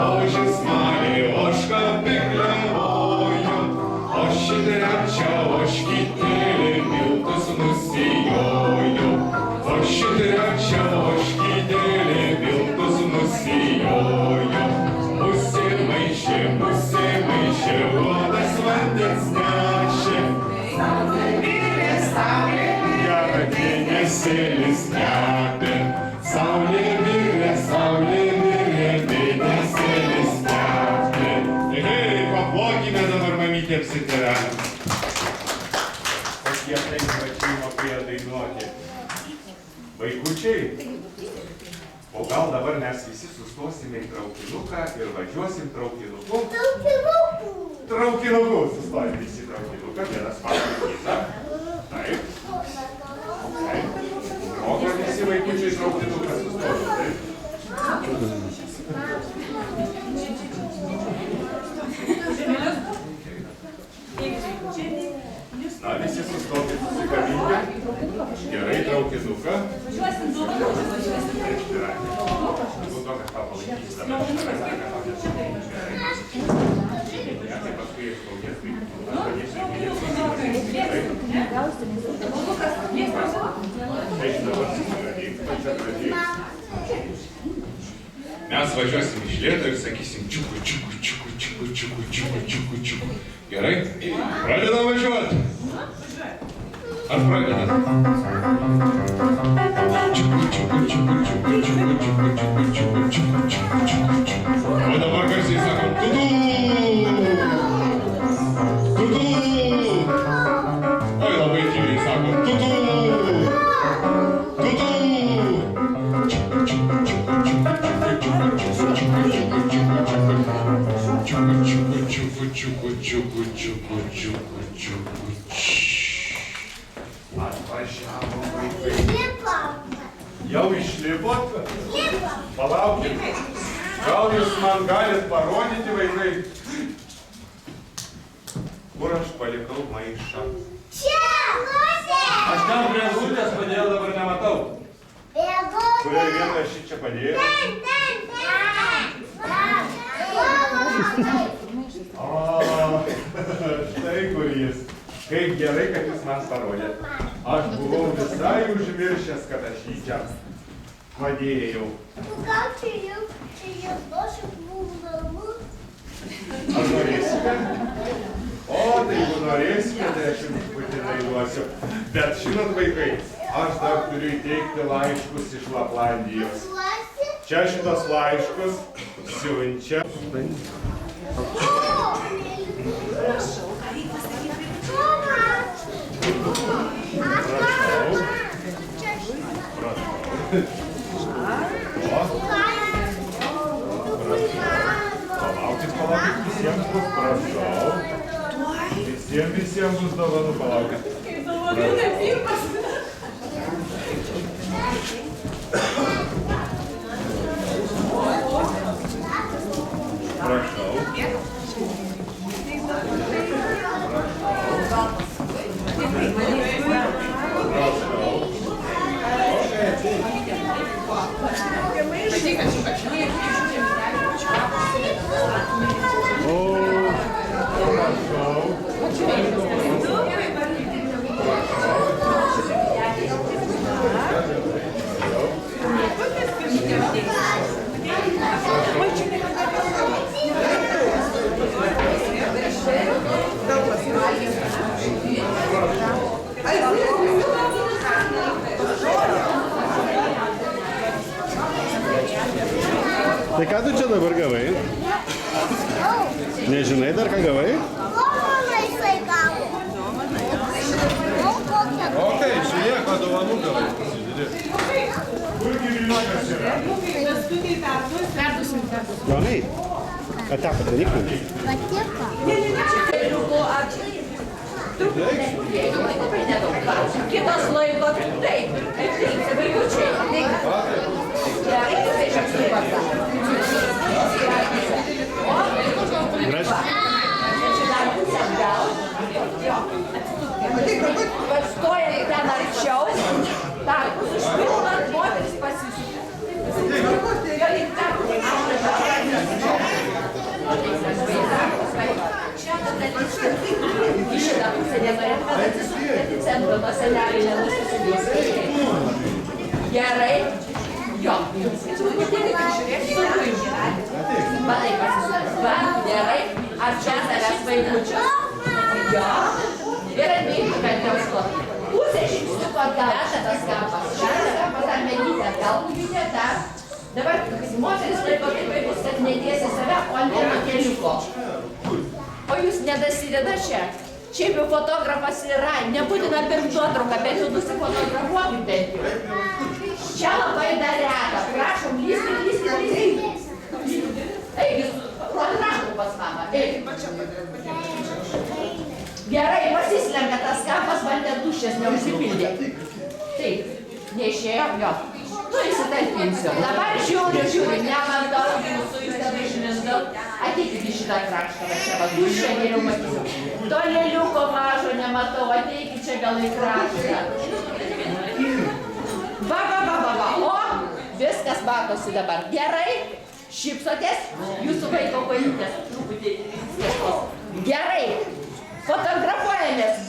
rožės malė, ožka pikliavojo, o ši trečia ožkytėlė miltus nusijojo, o ši trečia ožkytėlė miltus nusijojo. Musimaišė, uodas vandens nešė, mėnesėlis kepė, saulė mirė, mėnesėlis kepė. Hei, paplokime dabar mamytė apsitėrelę. Kokie tai pačiai mokėjo dainuoti. Vaikučiai, o gal dabar mes visi sustosime į traukinuką ir važiuosim traukinuku? Traukinuku! Sustojame visi traukinuką, vienas paskui kitą. Taip. Moka visi vaikučiai traukinuką sustojo, taip? Na, visi sustokit, susikabinkė. Gerai, traukinuką. Mes važiuosim iš lėto ir sakysim čiuku, čiuku, čiuku, čiuku, čiuku, čiuku, čiuku, čiuku. Gerai? Pradedam važiuoti. Ar pradedam? Čiuku, čiuku, čiuku, čiuku, čiuku, čiuku, čiuku, čiuku, čiuku, čiuku, čiuku, čiuku. O dabar garsiai sakom tudu! Tudu! Oi, labai tyliai sakom tudu! Tudu! Čiuku, čiuku, čiuku, čiuku, čiuku, čiuku, čiuku, čiuku. Atvažiavo vaikai. Jau išlipot? Palaukit. Gal jūs man galit parodyti, vaikai, kur aš palikau maišą? Čia, Lūsė! Aš ten prie Lūsės, kodėl dabar nematau? Kurioj vietoje aš čia padėjau? Štai kur jis. Kaip gerai, kad jūs man parodėt. Aš buvau visai užmiršęs, kad aš jį čia padėjau. Gal čia jau duosiu mūsų? Ar norėsite? O, tai jeigu norėsite, tai aš jums būtinai duosiu. Bet žinot, vaikai, aš dar turiu įteikti laiškus iš Laplandijos. Čia šitos laiškus siunčia. Palaukit, visiems bus, prašau. Visiems bus dovanų, palaukit. Prašau. Tai ką tu čia dabar gavai? Nežinai dar ką gavai? Okei, žiūrėk, ką dovanų gavai. Kurgi vynokas yra? Jonai, ką teko padaryk man? Kitas laiko taip, vaikučiai. Stoja ten arčiau, tarpus užpildant, moteris pasisuka. norėtum, kad atsisuktumėt į centrą nuo senelį nenusisukus. Gerai. Jo. Truputėlį tik žiūrėk. Sunku išgyventi. Va taip pasisukas. Va, gerai. Ar čia savęs vaikučius? Jo. Ir atbėgti, kad neužklot. Pusė žingsniuko atgal. Tas kampas. Šitas kampas dar medyti atgal. Judėt dar. Dabar moteris laiko taip vaikus, kad netiesi save, o ant vieno keliuko. O jūs nedasideda čia. Šiaip jau fotografas yra, nebūtina pirkti nuotrauką, bet jau nusifotografuokit bent jau. Čia labai dar reta. Prašom, lysti. Eigi, rodė rankų pas mamą. Gerai, pasislenka tas kampas, vandens dušės neužsipildė. Taip, neišėjo, jo. Nu, įsitalpinsiu. Dabar žiūriu, nematau jūsų, jūs ten išlindau. Ateikit į šitą kraštą, va čia va, dušę geriau matysiu. To lėliuko mažo nematau, ateikit čia gal į kraštą. Va. O, viskas matosi dabar. Gerai, šypsotės, jūsų vaiko kojytės truputį skėstos. Gerai, fotografuojamės.